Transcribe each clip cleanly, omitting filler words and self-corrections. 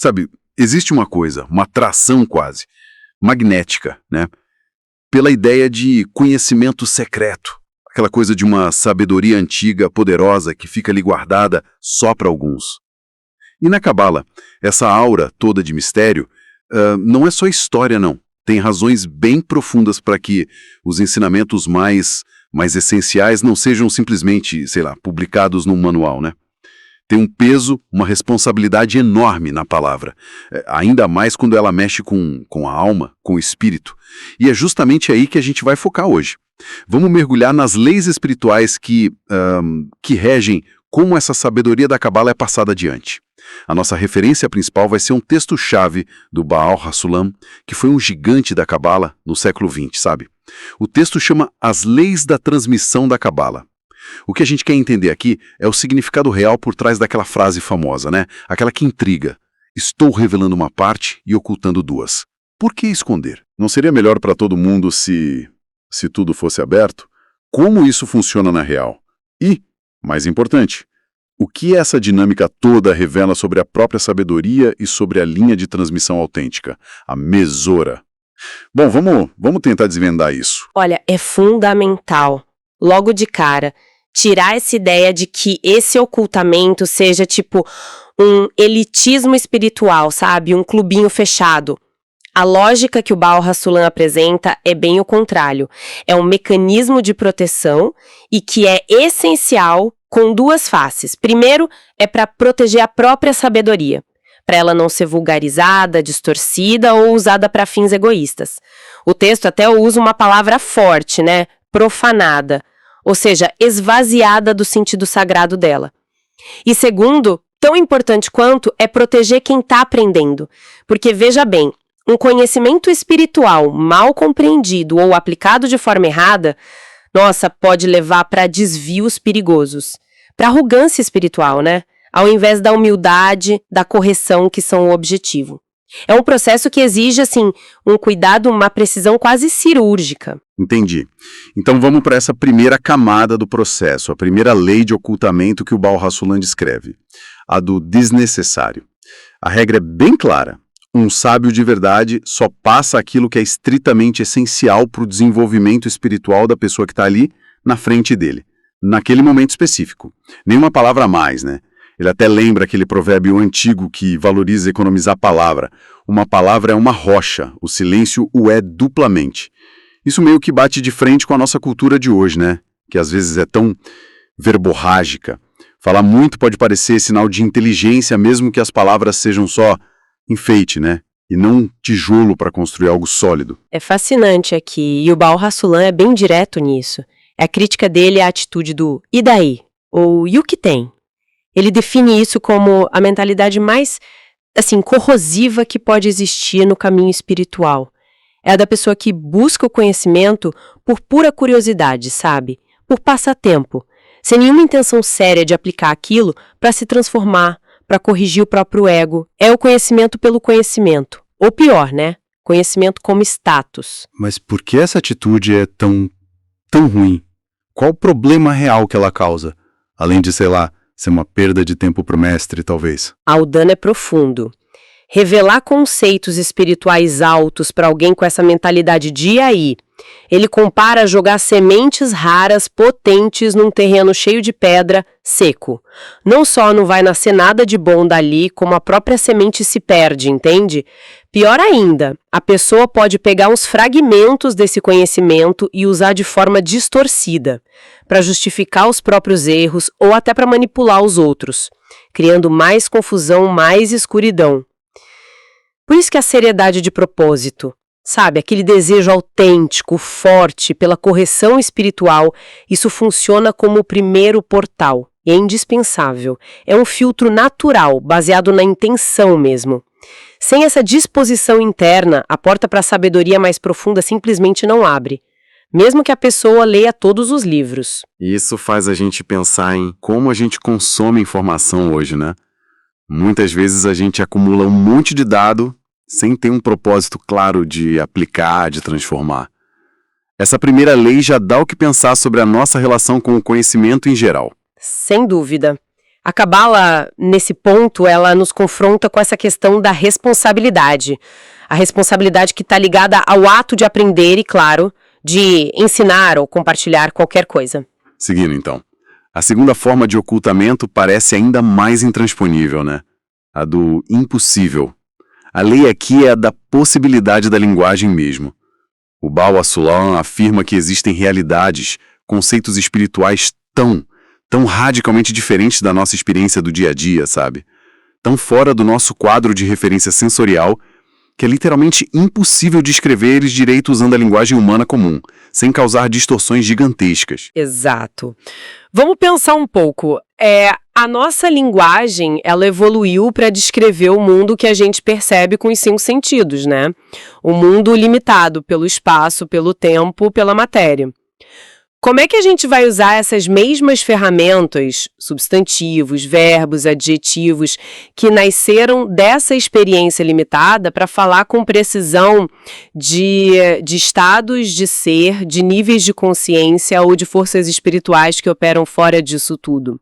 Sabe, existe uma coisa, uma atração quase, magnética, né? Pela ideia de conhecimento secreto. Aquela coisa de uma sabedoria antiga, poderosa, que fica ali guardada só para alguns. E na Cabala, essa aura toda de mistério, não é só história, não. Tem razões bem profundas para que os ensinamentos mais essenciais não sejam simplesmente, sei lá, publicados num manual, né? Tem um peso, uma responsabilidade enorme na palavra, ainda mais quando ela mexe com a alma, com o espírito. E é justamente aí que a gente vai focar hoje. Vamos mergulhar nas leis espirituais que regem como essa sabedoria da Cabala é passada adiante. A nossa referência principal vai ser um texto-chave do Baal HaSulam, que foi um gigante da Cabala no século XX, sabe? O texto chama As Leis da Transmissão da Cabala. O que a gente quer entender aqui é o significado real por trás daquela frase famosa, né? Aquela que intriga. Estou revelando uma parte e ocultando duas. Por que esconder? Não seria melhor para todo mundo se tudo fosse aberto? Como isso funciona na real? E, mais importante, o que essa dinâmica toda revela sobre a própria sabedoria e sobre a linha de transmissão autêntica, a mesora? Bom, vamos tentar desvendar isso. Olha, é fundamental, logo de cara, tirar essa ideia de que esse ocultamento seja tipo um elitismo espiritual, sabe? Um clubinho fechado. A lógica que o Baal HaSulam apresenta é bem o contrário. É um mecanismo de proteção e que é essencial com duas faces. Primeiro, é para proteger a própria sabedoria, para ela não ser vulgarizada, distorcida ou usada para fins egoístas. O texto até usa uma palavra forte, né? Profanada, ou seja, esvaziada do sentido sagrado dela. E segundo, tão importante quanto, é proteger quem está aprendendo. Porque, veja bem, um conhecimento espiritual mal compreendido ou aplicado de forma errada, nossa, pode levar para desvios perigosos. Para arrogância espiritual, né? Ao invés da humildade, da correção que são o objetivo. É um processo que exige, assim, um cuidado, uma precisão quase cirúrgica. Entendi. Então vamos para essa primeira camada do processo, a primeira lei de ocultamento que o Baal HaSulam descreve, a do desnecessário. A regra é bem clara. Um sábio de verdade só passa aquilo que é estritamente essencial para o desenvolvimento espiritual da pessoa que está ali na frente dele, naquele momento específico. Nenhuma palavra a mais, né? Ele até lembra aquele provérbio antigo que valoriza economizar a palavra. Uma palavra é uma rocha, o silêncio o é duplamente. Isso meio que bate de frente com a nossa cultura de hoje, né? Que às vezes é tão verborrágica. Falar muito pode parecer sinal de inteligência, mesmo que as palavras sejam só enfeite, né? E não um tijolo para construir algo sólido. É fascinante aqui, e o Baal HaSulam é bem direto nisso. A crítica dele é a atitude do "e daí?" ou "e o que tem?" Ele define isso como a mentalidade mais, assim, corrosiva que pode existir no caminho espiritual. É a da pessoa que busca o conhecimento por pura curiosidade, sabe? Por passatempo, sem nenhuma intenção séria de aplicar aquilo para se transformar, para corrigir o próprio ego. É o conhecimento pelo conhecimento. Ou pior, né? Conhecimento como status. Mas por que essa atitude é tão ruim? Qual o problema real que ela causa? Além de, sei lá, ser uma perda de tempo pro mestre, talvez. O dano é profundo. Revelar conceitos espirituais altos para alguém com essa mentalidade de "e aí?" Ele compara a jogar sementes raras, potentes, num terreno cheio de pedra, seco. Não só não vai nascer nada de bom dali, como a própria semente se perde, entende? Pior ainda, a pessoa pode pegar uns fragmentos desse conhecimento e usar de forma distorcida, para justificar os próprios erros ou até para manipular os outros, criando mais confusão, mais escuridão. Por isso que a seriedade de propósito, sabe, aquele desejo autêntico, forte pela correção espiritual, isso funciona como o primeiro portal. E é indispensável. É um filtro natural, baseado na intenção mesmo. Sem essa disposição interna, a porta para a sabedoria mais profunda simplesmente não abre. Mesmo que a pessoa leia todos os livros. Isso faz a gente pensar em como a gente consome informação hoje, né? Muitas vezes a gente acumula um monte de dado sem ter um propósito claro de aplicar, de transformar. Essa primeira lei já dá o que pensar sobre a nossa relação com o conhecimento em geral. Sem dúvida. A Cabala, nesse ponto, ela nos confronta com essa questão da responsabilidade. A responsabilidade que está ligada ao ato de aprender e, claro, de ensinar ou compartilhar qualquer coisa. Seguindo, então. A segunda forma de ocultamento parece ainda mais intransponível, né? A do impossível. A lei aqui é a da possibilidade da linguagem mesmo. O Baal HaSulam afirma que existem realidades, conceitos espirituais tão radicalmente diferentes da nossa experiência do dia a dia, sabe? Tão fora do nosso quadro de referência sensorial que é literalmente impossível descrever eles direito usando a linguagem humana comum, sem causar distorções gigantescas. Exato. Vamos pensar um pouco. A nossa linguagem, ela evoluiu para descrever o mundo que a gente percebe com os 5 sentidos, né? O mundo limitado pelo espaço, pelo tempo, pela matéria. Como é que a gente vai usar essas mesmas ferramentas, substantivos, verbos, adjetivos, que nasceram dessa experiência limitada para falar com precisão de estados de ser, de níveis de consciência ou de forças espirituais que operam fora disso tudo?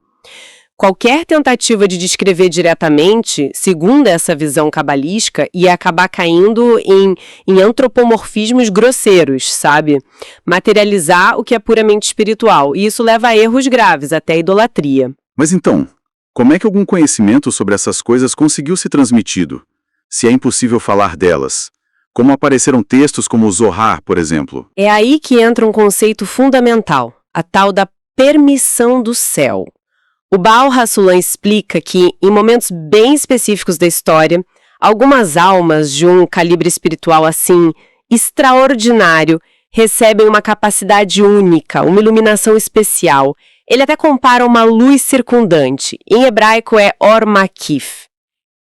Qualquer tentativa de descrever diretamente, segundo essa visão cabalística, ia acabar caindo em antropomorfismos grosseiros, sabe? Materializar o que é puramente espiritual. E isso leva a erros graves, até a idolatria. Mas então, como é que algum conhecimento sobre essas coisas conseguiu ser transmitido, se é impossível falar delas? Como apareceram textos como o Zohar, por exemplo? É aí que entra um conceito fundamental, a tal da permissão do céu. O Baal HaSulam explica que, em momentos bem específicos da história, algumas almas de um calibre espiritual assim, extraordinário, recebem uma capacidade única, uma iluminação especial. Ele até compara uma luz circundante. Em hebraico é Or Makif.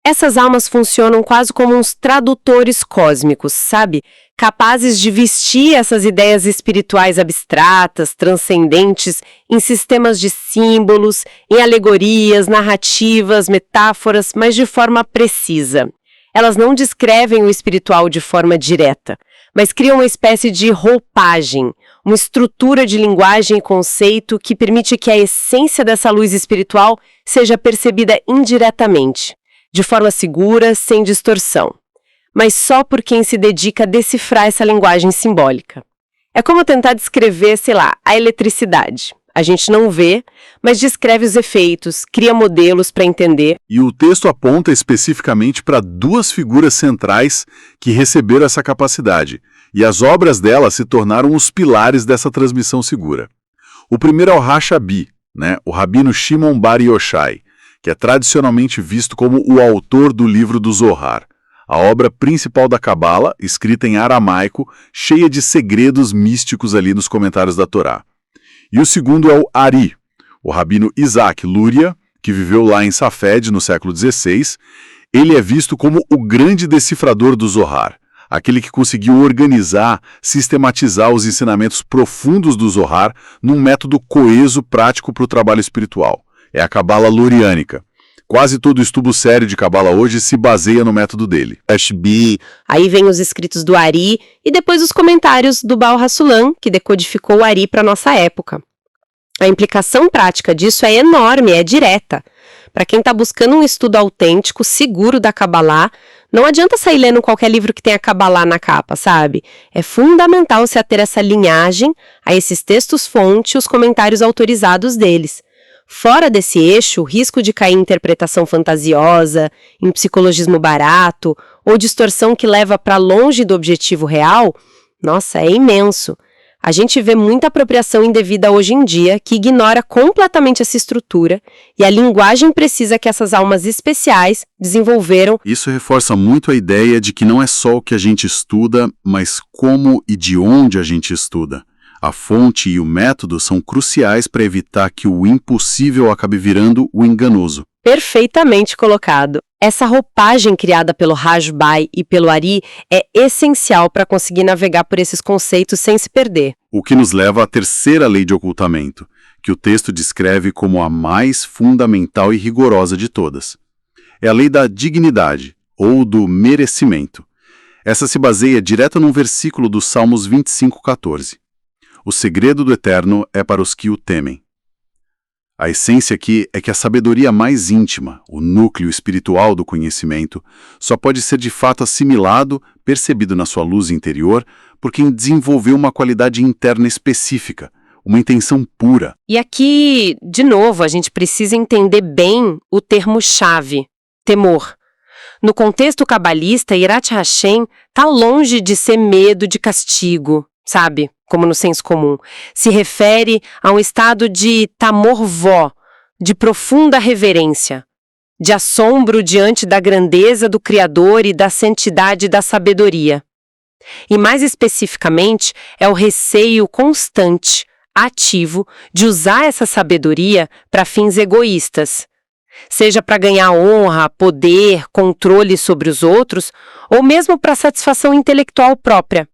Essas almas funcionam quase como uns tradutores cósmicos, sabe? Capazes de vestir essas ideias espirituais abstratas, transcendentes, em sistemas de símbolos, em alegorias, narrativas, metáforas, mas de forma precisa. Elas não descrevem o espiritual de forma direta, mas criam uma espécie de roupagem, uma estrutura de linguagem e conceito que permite que a essência dessa luz espiritual seja percebida indiretamente, de forma segura, sem distorção. Mas só por quem se dedica a decifrar essa linguagem simbólica. É como tentar descrever, sei lá, a eletricidade. A gente não vê, mas descreve os efeitos, cria modelos para entender. E o texto aponta especificamente para 2 figuras centrais que receberam essa capacidade, e as obras delas se tornaram os pilares dessa transmissão segura. O primeiro é o Hashabi, né, o rabino Shimon Bar Yochai, que é tradicionalmente visto como o autor do livro do Zohar, a obra principal da Cabala, escrita em aramaico, cheia de segredos místicos ali nos comentários da Torá. E o segundo é o Ari, o rabino Isaac Luria, que viveu lá em Safed no século XVI. Ele é visto como o grande decifrador do Zohar, aquele que conseguiu organizar, sistematizar os ensinamentos profundos do Zohar num método coeso prático para o trabalho espiritual. É a Cabala Luriânica. Quase todo estudo sério de Cabala hoje se baseia no método dele. Ashbi. Aí vem os escritos do Ari e depois os comentários do Baal HaSulam, que decodificou o Ari para nossa época. A implicação prática disso é enorme, é direta. Para quem está buscando um estudo autêntico, seguro da Cabalá, não adianta sair lendo qualquer livro que tenha Cabalá na capa, sabe? É fundamental se ater essa linhagem, a esses textos-fonte e os comentários autorizados deles. Fora desse eixo, o risco de cair em interpretação fantasiosa, em psicologismo barato ou distorção que leva para longe do objetivo real, nossa, é imenso. A gente vê muita apropriação indevida hoje em dia que ignora completamente essa estrutura e a linguagem precisa que essas almas especiais desenvolveram. Isso reforça muito a ideia de que não é só o que a gente estuda, mas como e de onde a gente estuda. A fonte e o método são cruciais para evitar que o impossível acabe virando o enganoso. Perfeitamente colocado. Essa roupagem criada pelo Rajbai e pelo Ari é essencial para conseguir navegar por esses conceitos sem se perder. O que nos leva à terceira lei de ocultamento, que o texto descreve como a mais fundamental e rigorosa de todas. É a lei da dignidade, ou do merecimento. Essa se baseia direto num versículo dos Salmos 25:14. O segredo do Eterno é para os que o temem. A essência aqui é que a sabedoria mais íntima, o núcleo espiritual do conhecimento, só pode ser de fato assimilado, percebido na sua luz interior, por quem desenvolveu uma qualidade interna específica, uma intenção pura. E aqui, de novo, a gente precisa entender bem o termo-chave, temor. No contexto cabalista, Yirat Hashem está longe de ser medo de castigo, sabe? Como no senso comum. Se refere a um estado de tamor vó, de profunda reverência, de assombro diante da grandeza do Criador e da santidade da sabedoria. E mais especificamente, é o receio constante, ativo, de usar essa sabedoria para fins egoístas, seja para ganhar honra, poder, controle sobre os outros, ou mesmo para satisfação intelectual própria.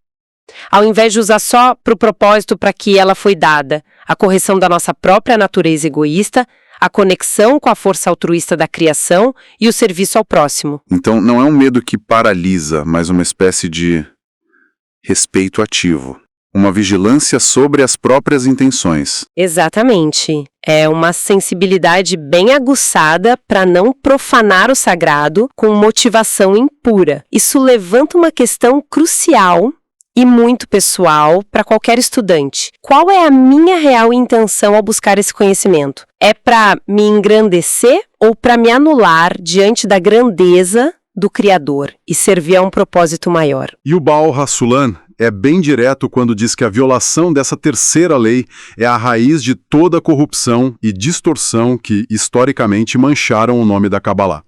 Ao invés de usar só para o propósito para que ela foi dada, a correção da nossa própria natureza egoísta, a conexão com a força altruísta da criação e o serviço ao próximo. Então, não é um medo que paralisa, mas uma espécie de respeito ativo. Uma vigilância sobre as próprias intenções. Exatamente. É uma sensibilidade bem aguçada para não profanar o sagrado com motivação impura. Isso levanta uma questão crucial e muito pessoal para qualquer estudante. Qual é a minha real intenção ao buscar esse conhecimento? É para me engrandecer ou para me anular diante da grandeza do Criador e servir a um propósito maior? E o Baal Hassulam é bem direto quando diz que a violação dessa terceira lei é a raiz de toda a corrupção e distorção que, historicamente, mancharam o nome da Kabbalah.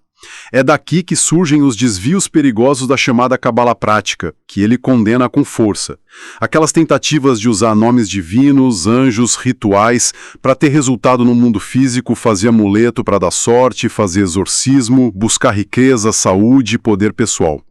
É daqui que surgem os desvios perigosos da chamada Kabbalah prática, que ele condena com força. Aquelas tentativas de usar nomes divinos, anjos, rituais, para ter resultado no mundo físico, fazer amuleto para dar sorte, fazer exorcismo, buscar riqueza, saúde e poder pessoal.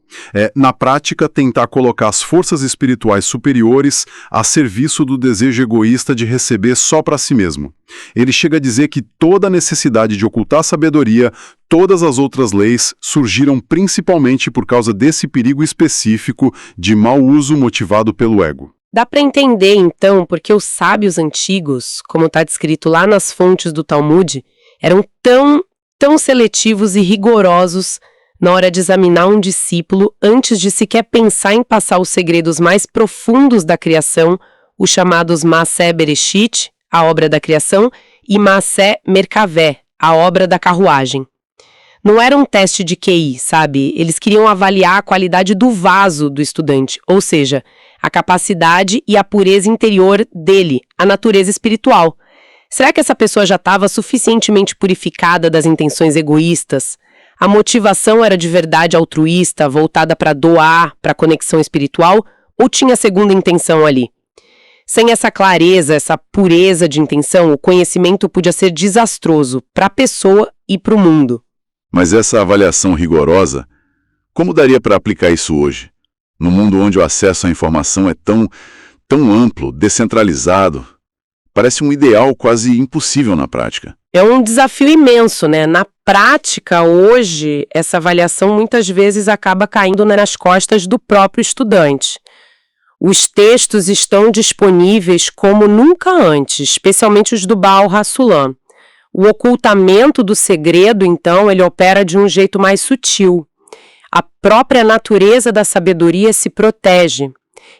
Na prática, tentar colocar as forças espirituais superiores a serviço do desejo egoísta de receber só para si mesmo. Ele chega a dizer que toda a necessidade de ocultar a sabedoria, todas as outras leis, surgiram principalmente por causa desse perigo específico de mau uso motivado pelo ego. Dá para entender, então, porque os sábios antigos, como está descrito lá nas fontes do Talmud, eram tão seletivos e rigorosos na hora de examinar um discípulo antes de sequer pensar em passar os segredos mais profundos da criação, os chamados Maaseh Bereshit, a obra da criação, e Maaseh Merkavé, a obra da carruagem. Não era um teste de QI, sabe? Eles queriam avaliar a qualidade do vaso do estudante, ou seja, a capacidade e a pureza interior dele, a natureza espiritual. Será que essa pessoa já estava suficientemente purificada das intenções egoístas? A motivação era de verdade altruísta, voltada para doar, para conexão espiritual, ou tinha segunda intenção ali? Sem essa clareza, essa pureza de intenção, o conhecimento podia ser desastroso para a pessoa e para o mundo. Mas essa avaliação rigorosa, como daria para aplicar isso hoje? No mundo onde o acesso à informação é tão amplo, descentralizado, parece um ideal quase impossível na prática. É um desafio imenso, né? Na prática, hoje, essa avaliação muitas vezes acaba caindo nas costas do próprio estudante. Os textos estão disponíveis como nunca antes, especialmente os do Baal Hassulam. O ocultamento do segredo, então, ele opera de um jeito mais sutil. A própria natureza da sabedoria se protege.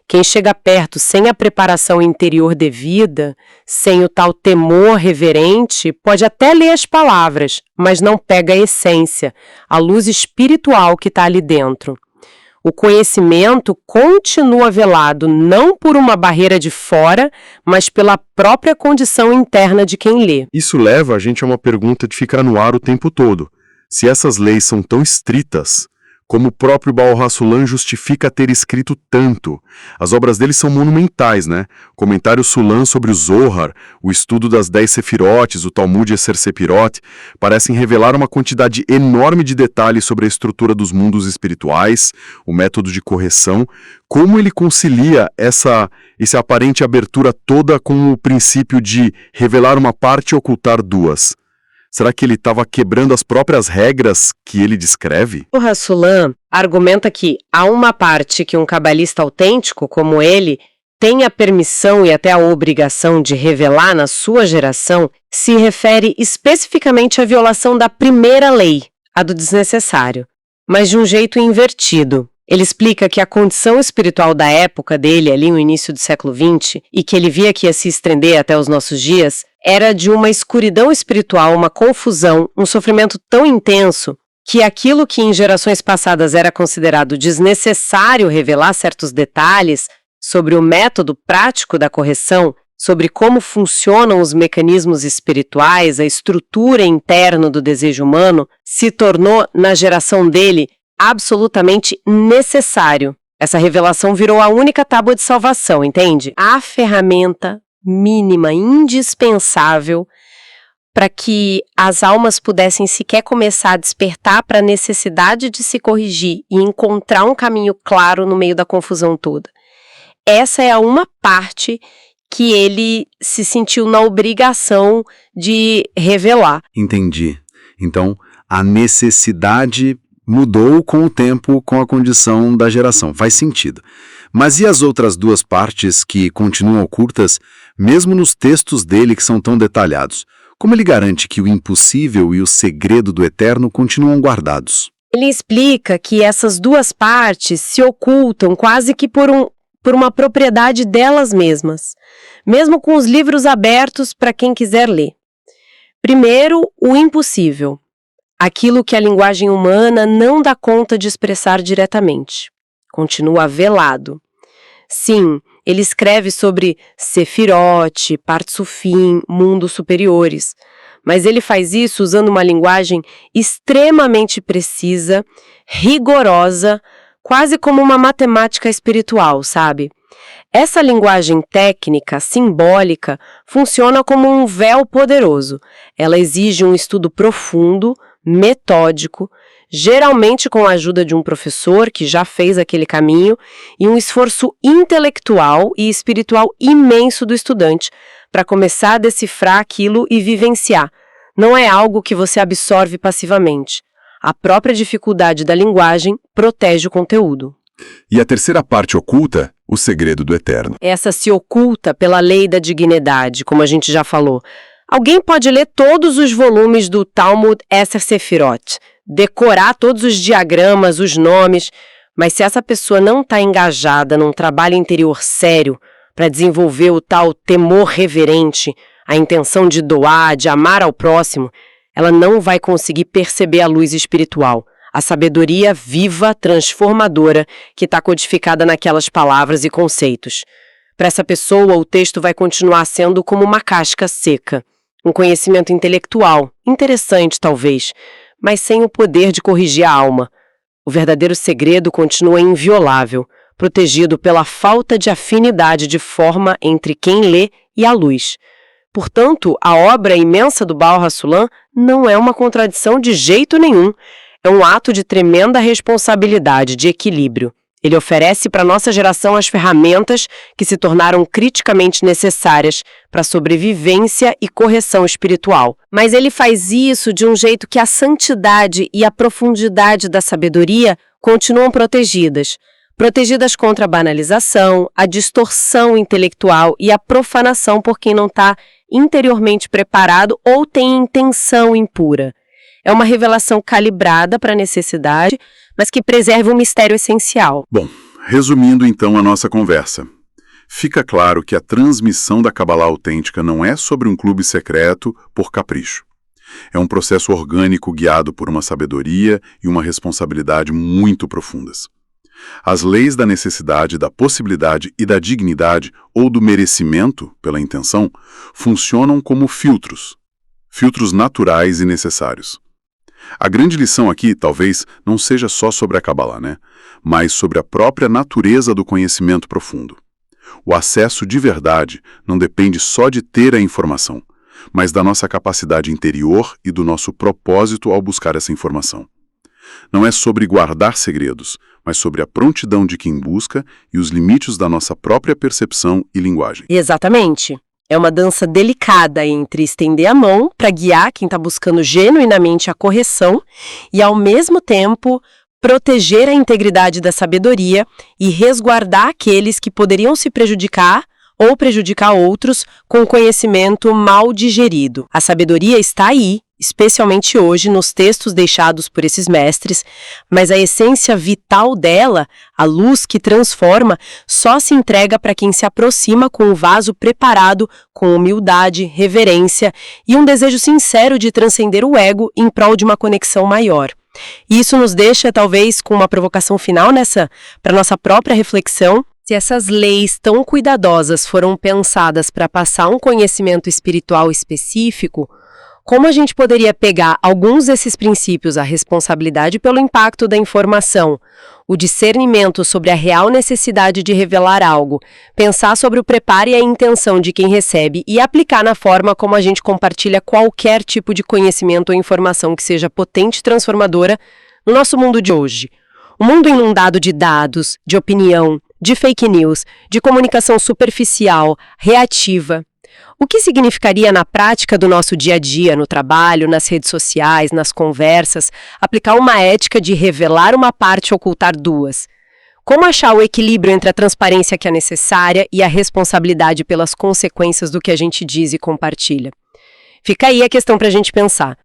Quem chega perto sem a preparação interior devida, sem o tal temor reverente, pode até ler as palavras, mas não pega a essência, a luz espiritual que está ali dentro. O conhecimento continua velado não por uma barreira de fora, mas pela própria condição interna de quem lê. Isso leva a gente a uma pergunta de ficar no ar o tempo todo. Se essas leis são tão estritas, como o próprio Baal Hassulam justifica ter escrito tanto? As obras dele são monumentais, né? Comentário Sulam sobre o Zohar, o estudo das 10 Sefirotes, o Talmud Esser Sepirot, parecem revelar uma quantidade enorme de detalhes sobre a estrutura dos mundos espirituais, o método de correção. Como ele concilia essa aparente abertura toda com o princípio de revelar uma parte e ocultar duas? Será que ele estava quebrando as próprias regras que ele descreve? O Hassulam argumenta que há uma parte que um cabalista autêntico, como ele, tem a permissão e até a obrigação de revelar na sua geração se refere especificamente à violação da primeira lei, a do desnecessário, mas de um jeito invertido. Ele explica que a condição espiritual da época dele, ali no início do século XX, e que ele via que ia se estender até os nossos dias, era de uma escuridão espiritual, uma confusão, um sofrimento tão intenso que aquilo que em gerações passadas era considerado desnecessário revelar certos detalhes sobre o método prático da correção, sobre como funcionam os mecanismos espirituais, a estrutura interna do desejo humano, se tornou, na geração dele, absolutamente necessário. Essa revelação virou a única tábua de salvação, entende? A ferramenta mínima, indispensável para que as almas pudessem sequer começar a despertar para a necessidade de se corrigir e encontrar um caminho claro no meio da confusão toda. Essa é a uma parte que ele se sentiu na obrigação de revelar. Entendi. Então, a necessidade mudou com o tempo, com a condição da geração. Faz sentido. Mas e as outras duas partes que continuam ocultas, mesmo nos textos dele que são tão detalhados? Como ele garante que o impossível e o segredo do eterno continuam guardados? Ele explica que essas duas partes se ocultam quase que por uma propriedade delas mesmas, mesmo com os livros abertos para quem quiser ler. Primeiro, o impossível. Aquilo que a linguagem humana não dá conta de expressar diretamente. Continua velado. Sim, ele escreve sobre Sefirote, Partsufim, mundos superiores, mas ele faz isso usando uma linguagem extremamente precisa, rigorosa, quase como uma matemática espiritual, sabe? Essa linguagem técnica, simbólica, funciona como um véu poderoso. Ela exige um estudo profundo, metódico, geralmente com a ajuda de um professor que já fez aquele caminho, e um esforço intelectual e espiritual imenso do estudante para começar a decifrar aquilo e vivenciar. Não é algo que você absorve passivamente. A própria dificuldade da linguagem protege o conteúdo. E a terceira parte oculta, o segredo do eterno. Essa se oculta pela lei da dignidade, como a gente já falou. Alguém pode ler todos os volumes do Talmud Esser Sefirot, decorar todos os diagramas, os nomes, mas se essa pessoa não está engajada num trabalho interior sério para desenvolver o tal temor reverente, a intenção de doar, de amar ao próximo, ela não vai conseguir perceber a luz espiritual, a sabedoria viva, transformadora, que está codificada naquelas palavras e conceitos. Para essa pessoa, o texto vai continuar sendo como uma casca seca. Um conhecimento intelectual, interessante talvez, mas sem o poder de corrigir a alma. O verdadeiro segredo continua inviolável, protegido pela falta de afinidade de forma entre quem lê e a luz. Portanto, a obra imensa do Baal HaSulam não é uma contradição de jeito nenhum. É um ato de tremenda responsabilidade, de equilíbrio. Ele oferece para nossa geração as ferramentas que se tornaram criticamente necessárias para a sobrevivência e correção espiritual. Mas ele faz isso de um jeito que a santidade e a profundidade da sabedoria continuam protegidas. Protegidas contra a banalização, a distorção intelectual e a profanação por quem não está interiormente preparado ou tem intenção impura. É uma revelação calibrada para a necessidade, mas que preserva um mistério essencial. Bom, resumindo então a nossa conversa. Fica claro que a transmissão da Kabbalah autêntica não é sobre um clube secreto por capricho. É um processo orgânico guiado por uma sabedoria e uma responsabilidade muito profundas. As leis da necessidade, da possibilidade e da dignidade, ou do merecimento, pela intenção, funcionam como filtros naturais e necessários. A grande lição aqui, talvez, não seja só sobre a Kabbalah, né? Mas sobre a própria natureza do conhecimento profundo. O acesso de verdade não depende só de ter a informação, mas da nossa capacidade interior e do nosso propósito ao buscar essa informação. Não é sobre guardar segredos, mas sobre a prontidão de quem busca e os limites da nossa própria percepção e linguagem. Exatamente. É uma dança delicada entre estender a mão para guiar quem está buscando genuinamente a correção e, ao mesmo tempo, proteger a integridade da sabedoria e resguardar aqueles que poderiam se prejudicar ou prejudicar outros com conhecimento mal digerido. A sabedoria está aí, especialmente hoje nos textos deixados por esses mestres, mas a essência vital dela, a luz que transforma, só se entrega para quem se aproxima com o vaso preparado, com humildade, reverência e um desejo sincero de transcender o ego em prol de uma conexão maior. E isso nos deixa, talvez, com uma provocação final para nossa própria reflexão. Se essas leis tão cuidadosas foram pensadas para passar um conhecimento espiritual específico, como a gente poderia pegar alguns desses princípios, a responsabilidade pelo impacto da informação, o discernimento sobre a real necessidade de revelar algo, pensar sobre o preparo e a intenção de quem recebe e aplicar na forma como a gente compartilha qualquer tipo de conhecimento ou informação que seja potente e transformadora no nosso mundo de hoje? Um mundo inundado de dados, de opinião, de fake news, de comunicação superficial, reativa. O que significaria na prática do nosso dia a dia, no trabalho, nas redes sociais, nas conversas, aplicar uma ética de revelar uma parte e ocultar duas? Como achar o equilíbrio entre a transparência que é necessária e a responsabilidade pelas consequências do que a gente diz e compartilha? Fica aí a questão para a gente pensar.